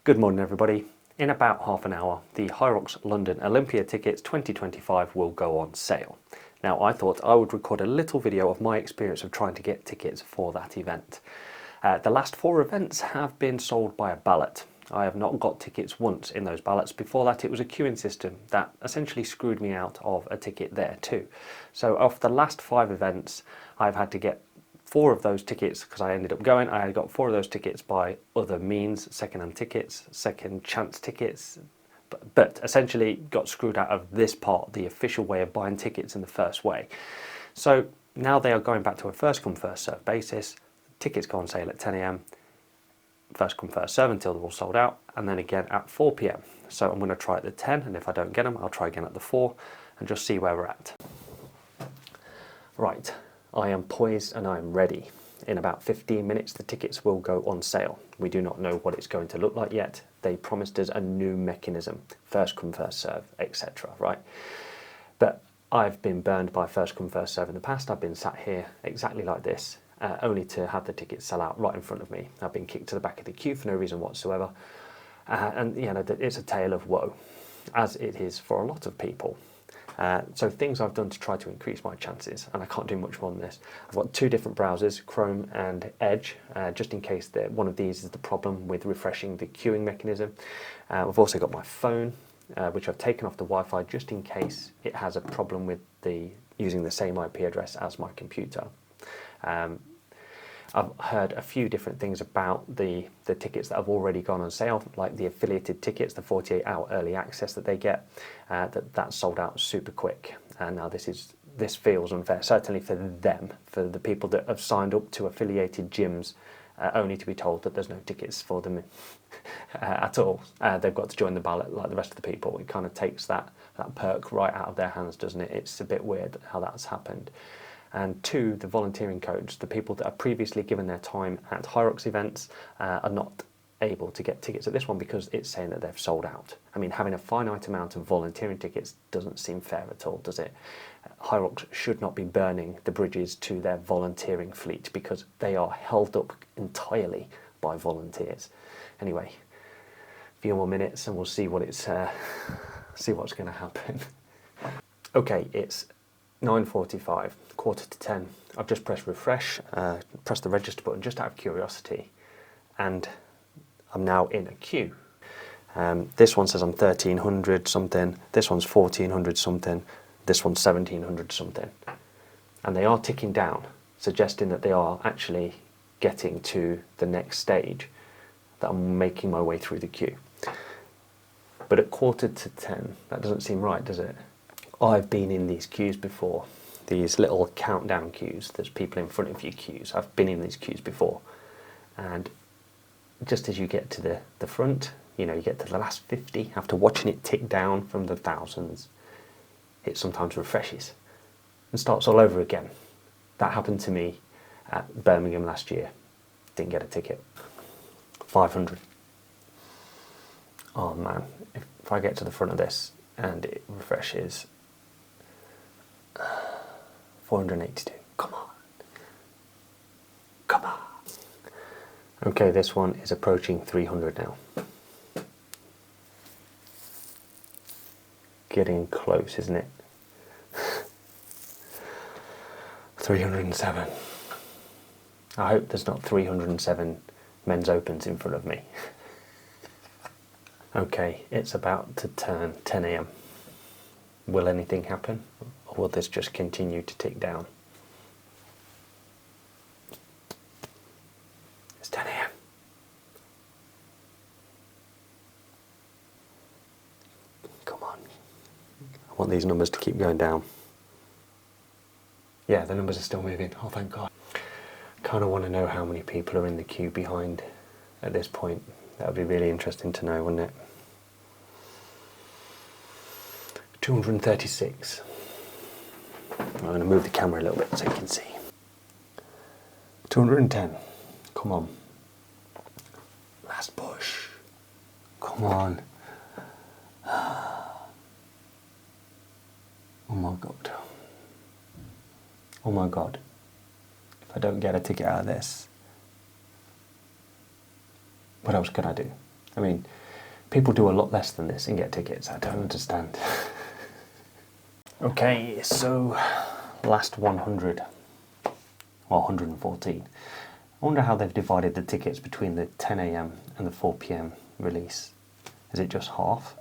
Good morning everybody. In about half an hour, the Hyrox London Olympia Tickets 2025 will go on sale. Now I thought I would record a little video of my experience of trying to get tickets for that event. The last 4 events have been sold by a ballot. I have not got tickets once in those ballots. Before that it was a queuing system that essentially screwed me out of a ticket there too. So of the last 5 events I've had to get 4 of those tickets, because I ended up going, I got 4 of those tickets by other means, second-hand tickets, second chance tickets, but essentially got screwed out of this part, the official way of buying tickets in the first way. So now they are going back to a first come first serve basis. Tickets go on sale at 10 AM, first come first serve until they're all sold out, and then again at 4 PM. So I'm going to try at the 10, and if I don't get them, I'll try again at the 4 and just see where we're at. Right. I am poised and I am ready. In about 15 minutes the tickets will go on sale. We do not know what it's going to look like yet. They promised us a new mechanism, first come first serve, etc. Right? But I've been burned by first come first serve in the past. I've been sat here exactly like this, only to have the tickets sell out right in front of me. I've been kicked to the back of the queue for no reason whatsoever, and you know, it's a tale of woe, as it is for a lot of people. So things I've done to try to increase my chances, and I can't do much more than this. I've got 2 different browsers, Chrome and Edge, just in case that one of these is the problem with refreshing the queuing mechanism. I've also got my phone, which I've taken off the Wi-Fi just in case it has a problem with using the same IP address as my computer. I've heard a few different things about the tickets that have already gone on sale, like the affiliated tickets, the 48-hour early access that they get, that's sold out super quick. And now this feels unfair, certainly for them, for the people that have signed up to affiliated gyms, only to be told that there's no tickets for them at all. They've got to join the ballot like the rest of the people. It kind of takes that perk right out of their hands, doesn't it? It's a bit weird how that's happened. And 2, the volunteering codes, the people that have previously given their time at Hyrox events are not able to get tickets at this one because it's saying that they've sold out. I mean, having a finite amount of volunteering tickets doesn't seem fair at all, does it? Hyrox should not be burning the bridges to their volunteering fleet because they are held up entirely by volunteers. Anyway, a few more minutes and we'll see what see what's going to happen. Okay, it's 9:45, 9:45. I've just pressed refresh, pressed the register button just out of curiosity, and I'm now in a queue. This one says I'm 1300 something, this one's 1400 something, this one's 1700 something. And they are ticking down, suggesting that they are actually getting to the next stage, that I'm making my way through the queue. But at 9:45, that doesn't seem right, does it? I've been in these queues before, these little countdown queues. There's people in front of you queues. I've been in these queues before, and just as you get to the front, you know, you get to the last 50, after watching it tick down from the thousands, it sometimes refreshes and starts all over again. That happened to me at Birmingham last year. Didn't get a ticket. 500. Oh man, if I get to the front of this and it refreshes, 482. Come on. Come on. Okay, this one is approaching 300 now. Getting close, isn't it? 307. I hope there's not 307 men's opens in front of me. Okay, it's about to turn 10 AM. Will anything happen? Or will this just continue to tick down? It's 10 AM. Come on. I want these numbers to keep going down. Yeah, the numbers are still moving. Oh, thank God. Kind of want to know how many people are in the queue behind at this point. That would be really interesting to know, wouldn't it? 236. I'm going to move the camera a little bit so you can see. 210. Come on. Last push. Come on. Oh my God. Oh my God. if I don't get a ticket out of this, what else can I do? I mean, people do a lot less than this and get tickets. I don't understand. Okay, so last 100, well 114. I wonder how they've divided the tickets between the 10 AM and the 4 PM release. Is it just half?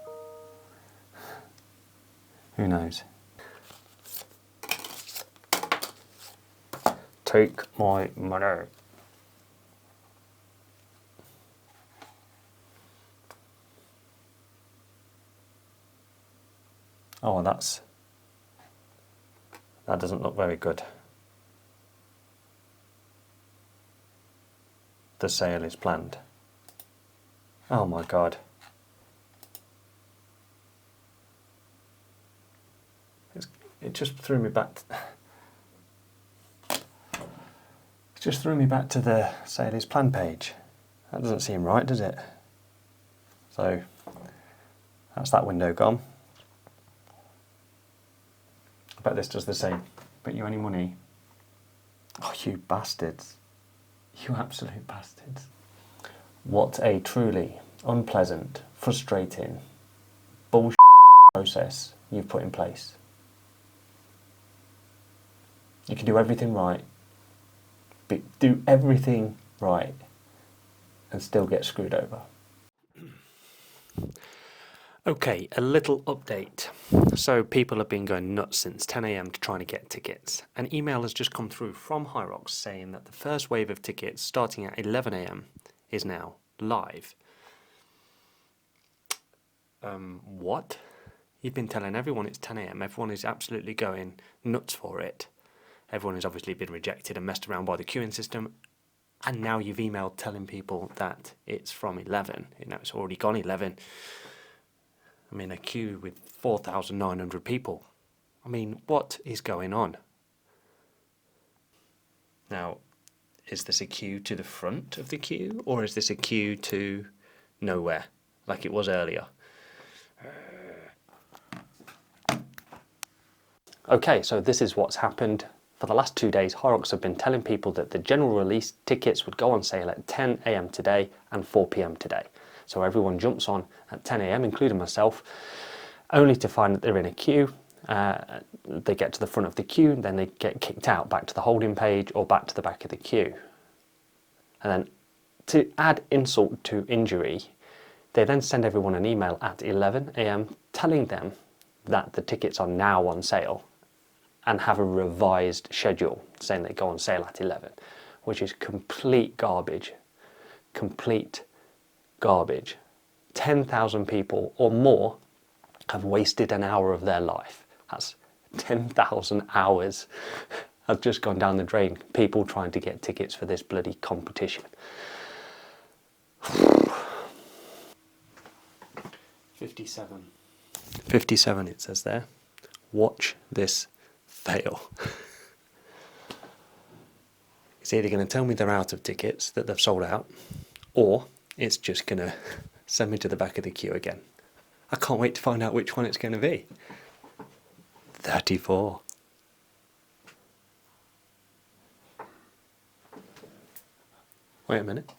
Who knows? Take my money. Oh, that doesn't look very good. The sale is planned. Oh my God. It just threw me back. It just threw me back to the sale is planned page. That doesn't seem right, does it? So that's that window gone. I bet this does the same. Bet you any money? Oh, you bastards. You absolute bastards. What a truly unpleasant, frustrating, bullshit process you've put in place. You can do everything right, but do everything right and still get screwed over. Okay, a little update. So people have been going nuts since 10 AM to trying to get tickets. An email has just come through from Hyrox saying that the first wave of tickets starting at 11 AM is now live. What? You've been telling everyone it's 10 AM. Everyone is absolutely going nuts for it. Everyone has obviously been rejected and messed around by the queuing system. And now you've emailed telling people that it's from 11. You know, it's already gone 11. I mean, a queue with 4,900 people. I mean, what is going on? Now, is this a queue to the front of the queue, or is this a queue to nowhere, like it was earlier? Okay, so this is what's happened. For the last 2 days, Hyrox have been telling people that the general release tickets would go on sale at 10 AM today and 4 PM today. So everyone jumps on at 10 AM, including myself, only to find that they're in a queue. They get to the front of the queue, then they get kicked out back to the holding page or back to the back of the queue. And then to add insult to injury, they then send everyone an email at 11 AM telling them that the tickets are now on sale and have a revised schedule saying they go on sale at 11, which is complete garbage. Complete garbage. 10,000 people or more have wasted an hour of their life. That's 10,000 hours have just gone down the drain. People trying to get tickets for this bloody competition. 57. 57 it says there. Watch this fail. It's either going to tell me they're out of tickets, that they've sold out, or it's just going to send me to the back of the queue again. I can't wait to find out which one it's going to be. 34. Wait a minute.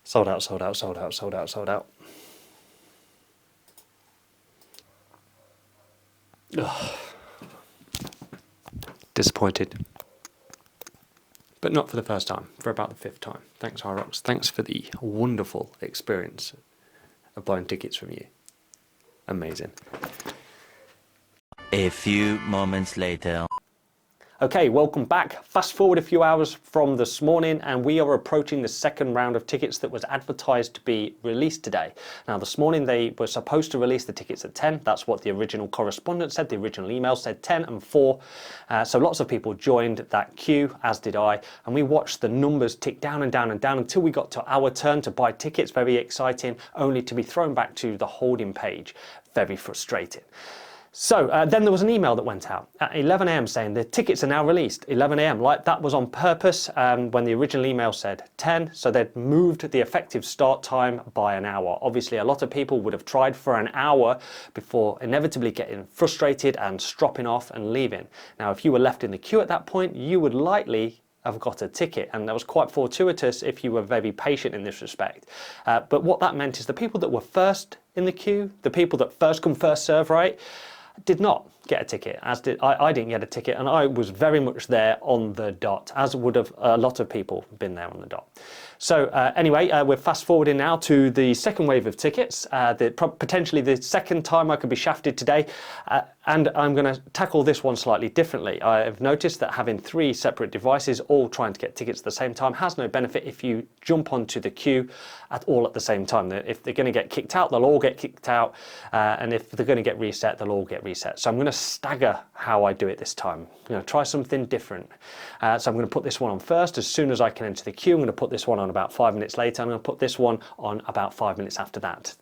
Sold out, sold out, sold out, sold out, sold out. Ugh. Disappointed. But not for the first time, for about the 5th time. Thanks, Hyrox. Thanks for the wonderful experience of buying tickets from you. Amazing. A few moments later. Okay, welcome back. Fast forward a few hours from this morning and we are approaching the second round of tickets that was advertised to be released today. Now this morning they were supposed to release the tickets at 10. That's what the original correspondent said. The original email said 10 and 4. So lots of people joined that queue, as did I. And we watched the numbers tick down and down and down until we got to our turn to buy tickets. Very exciting, only to be thrown back to the holding page. Very frustrating. So then there was an email that went out at 11 AM saying the tickets are now released. 11 AM, like that was on purpose when the original email said 10, so they'd moved the effective start time by an hour. Obviously a lot of people would have tried for an hour before inevitably getting frustrated and stropping off and leaving. Now if you were left in the queue at that point, you would likely have got a ticket, and that was quite fortuitous if you were very patient in this respect. But what that meant is the people that were first in the queue, the people that first come first serve, right, did not get a ticket, as did I didn't get a ticket, and I was very much there on the dot, as would have a lot of people been there on the dot. So anyway, we're fast forwarding now to the second wave of tickets, potentially the second time I could be shafted today, and I'm going to tackle this one slightly differently. I've noticed that having 3 separate devices all trying to get tickets at the same time has no benefit if you jump onto the queue at the same time. If they're going to get kicked out, they'll all get kicked out, and if they're going to get reset, they'll all get reset. So I'm going to stagger how I do it this time. I'm going to try something different. So I'm going to put this one on first as soon as I can enter the queue. I'm going to put this one on about 5 minutes later. I'm going to put this one on about 5 minutes after that.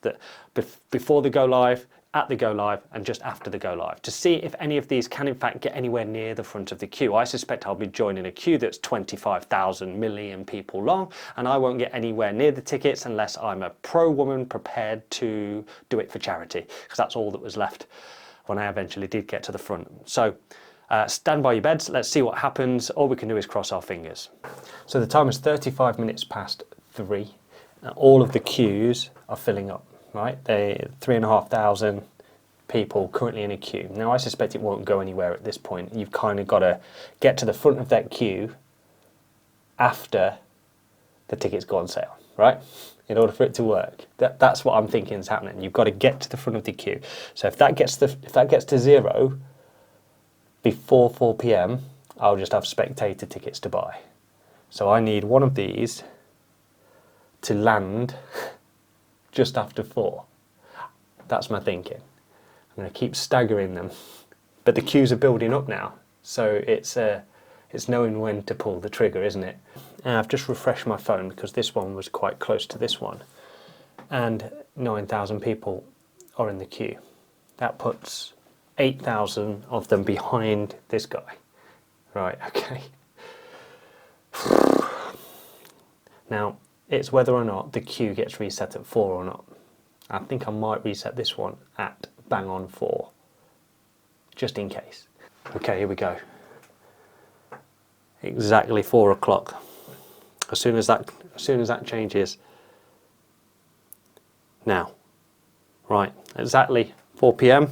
Before the go live, at the go live, and just after the go live, to see if any of these can in fact get anywhere near the front of the queue. I suspect I'll be joining a queue that's 25,000 million people long, and I won't get anywhere near the tickets unless I'm a pro woman prepared to do it for charity, because that's all that was left when I eventually did get to the front. So stand by your beds, let's see what happens. All we can do is cross our fingers. So the time is 35 minutes past 3. All of the queues are filling up, right? 3,500 people currently in a queue. Now I suspect it won't go anywhere at this point. You've kind of got to get to the front of that queue after the tickets go on sale, right? In order for it to work. That's what I'm thinking is happening. You've got to get to the front of the queue. So if that gets to 0 before 4 p.m, I'll just have spectator tickets to buy. So I need one of these to land just after 4. That's my thinking. I'm going to keep staggering them, but the queues are building up now, so it's knowing when to pull the trigger, isn't it? And I've just refreshed my phone because this one was quite close to this one, and 9,000 people are in the queue. That puts 8,000 of them behind this guy. Right, okay. Now, it's whether or not the queue gets reset at 4 or not. I think I might reset this one at bang on 4, just in case. Okay, here we go. Exactly 4 o'clock. As soon as that changes. Now, right, exactly 4 p.m.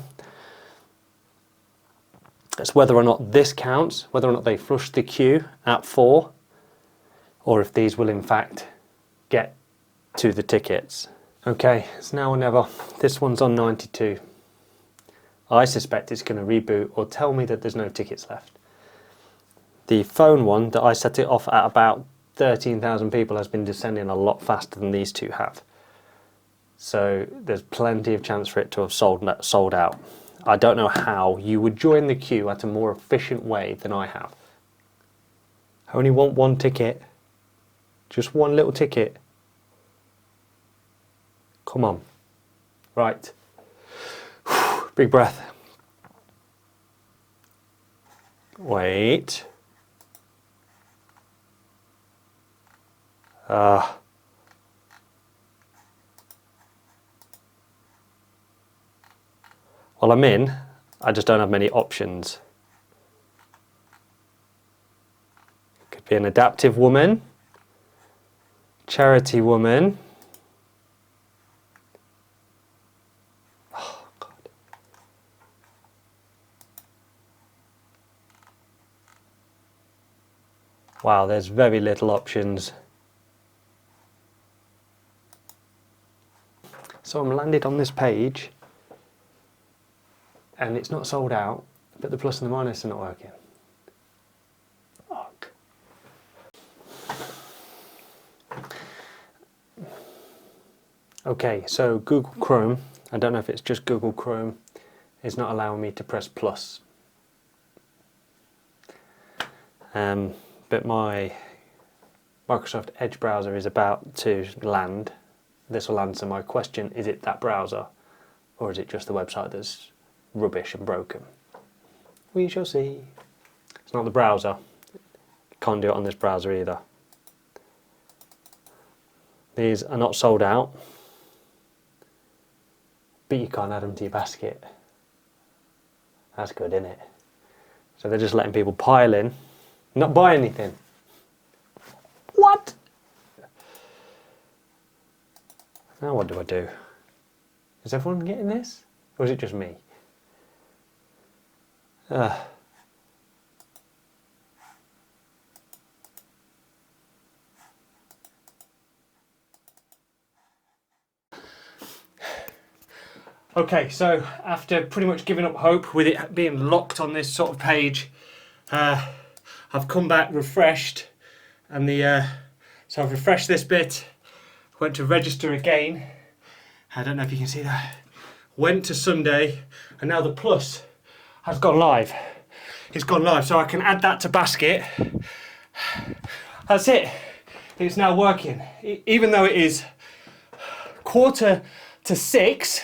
It's whether or not this counts, whether or not they flush the queue at 4, or if these will in fact get to the tickets. Okay, it's now or never. This one's on 92. I suspect it's going to reboot or tell me that there's no tickets left. The phone one that I set it off at about 13,000 people has been descending a lot faster than these two have. So there's plenty of chance for it to have sold out. I don't know how you would join the queue at a more efficient way than I have. I only want one ticket. Just one little ticket. Come on. Right. Big breath. Wait. Well, I'm in. I just don't have many options. Could be an adaptive woman. Charity woman. Oh, God. Wow, there's very little options. So I'm landed on this page and it's not sold out, but the plus and the minus are not working. Fuck. Okay, so Google Chrome, I don't know if it's just Google Chrome, is not allowing me to press plus. But my Microsoft Edge browser is about to land. This will answer my question, is it that browser or is it just the website that's rubbish and broken? We shall see. It's not the browser. Can't do it on this browser either. These are not sold out, but you can't add them to your basket. That's good, isn't it? So they're just letting people pile in, not buy anything. Now what do I do? Is everyone getting this? Or is it just me? Okay, so after pretty much giving up hope with it being locked on this sort of page, I've come back refreshed, and so I've refreshed this bit, went to register again. I don't know if you can see that. Went to Sunday, and now the plus has gone live. It's gone live, so I can add that to basket. That's it. It's now working. Even though it is 5:45,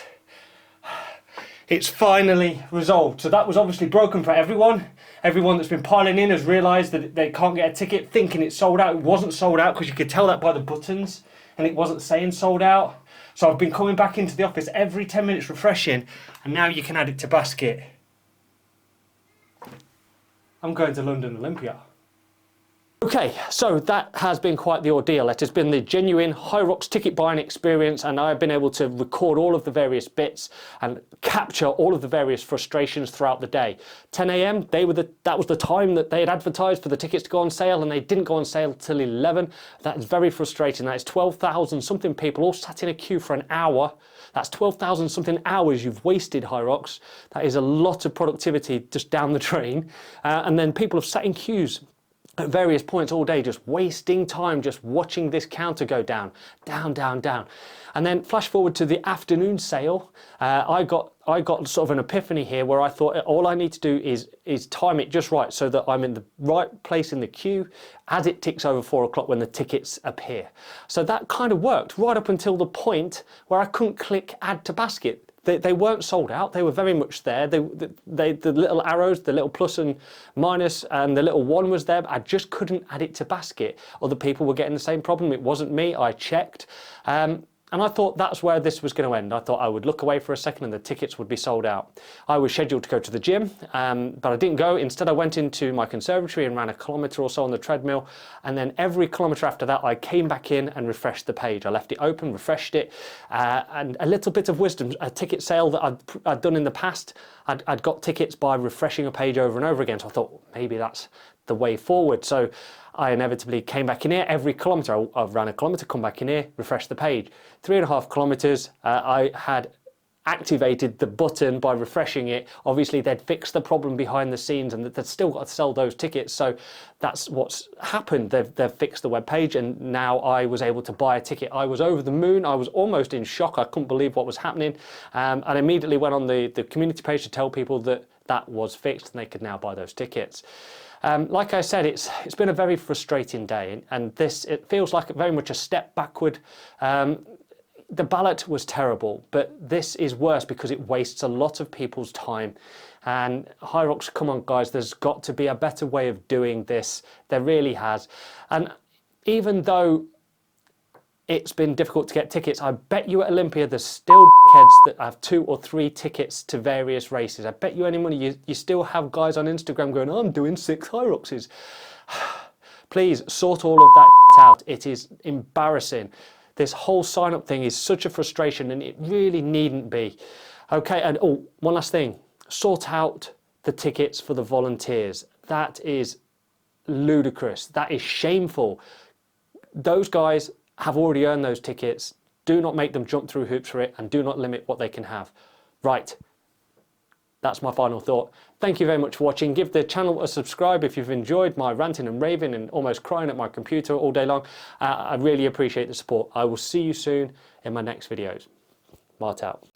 it's finally resolved. So that was obviously broken for everyone. Everyone that's been piling in has realised that they can't get a ticket, thinking it's sold out. It wasn't sold out because you could tell that by the buttons, and it wasn't saying sold out. So I've been coming back into the office every 10 minutes refreshing, and now you can add it to basket. I'm going to London Olympia. Okay, so that has been quite the ordeal. It has been the genuine Hyrox ticket buying experience, and I've been able to record all of the various bits and capture all of the various frustrations throughout the day. 10 a.m, that was the time that they had advertised for the tickets to go on sale, and they didn't go on sale till 11. That is very frustrating. That is 12,000 something people all sat in a queue for an hour. That's 12,000 something hours you've wasted, Hyrox. That is a lot of productivity just down the drain. And then people have sat in queues at various points all day, just wasting time, just watching this counter go down, down, down, down. And then flash forward to the afternoon sale. I got sort of an epiphany here where I thought all I need to do is time it just right so that I'm in the right place in the queue as it ticks over 4 o'clock when the tickets appear. So that kind of worked right up until the point where I couldn't click add to basket. They weren't sold out. They were very much there. The little arrows, the little plus and minus, and the little 1 was there, but I just couldn't add it to basket. Other people were getting the same problem. It wasn't me. I checked. And I thought that's where this was going to end. I thought I would look away for a second and the tickets would be sold out. I was scheduled to go to the gym, but I didn't go. Instead, I went into my conservatory and ran a kilometre or so on the treadmill. And then every kilometre after that, I came back in and refreshed the page. I left it open, refreshed it, and a little bit of wisdom. A ticket sale that I'd done in the past, I'd got tickets by refreshing a page over and over again. So I thought maybe that's the way forward. So I inevitably came back in here every kilometre. I ran a kilometre, come back in here, refresh the page. 3.5 kilometres, I had activated the button by refreshing it. Obviously they'd fixed the problem behind the scenes and they'd still got to sell those tickets. So that's what's happened. They've fixed the web page, and now I was able to buy a ticket. I was over the moon. I was almost in shock. I couldn't believe what was happening. And immediately went on the community page to tell people that that was fixed and they could now buy those tickets. Like I said, it's been a very frustrating day, and it feels like very much a step backward. The ballot was terrible, but this is worse because it wastes a lot of people's time. And Hyrox, come on guys, there's got to be a better way of doing this. There really has. And even though it's been difficult to get tickets, I bet you at Olympia there's still heads that have 2 or 3 tickets to various races. I bet you any money you still have guys on Instagram going, oh, I'm doing 6 Hyroxes. Please sort all of that out. It is embarrassing. This whole sign up thing is such a frustration, and it really needn't be. Okay, and oh, one last thing. Sort out the tickets for the volunteers. That is ludicrous. That is shameful. Those guys have already earned those tickets. Do not make them jump through hoops for it, and do not limit what they can have. Right. That's my final thought. Thank you very much for watching. Give the channel a subscribe if you've enjoyed my ranting and raving and almost crying at my computer all day long. I really appreciate the support. I will see you soon in my next videos. Mart out.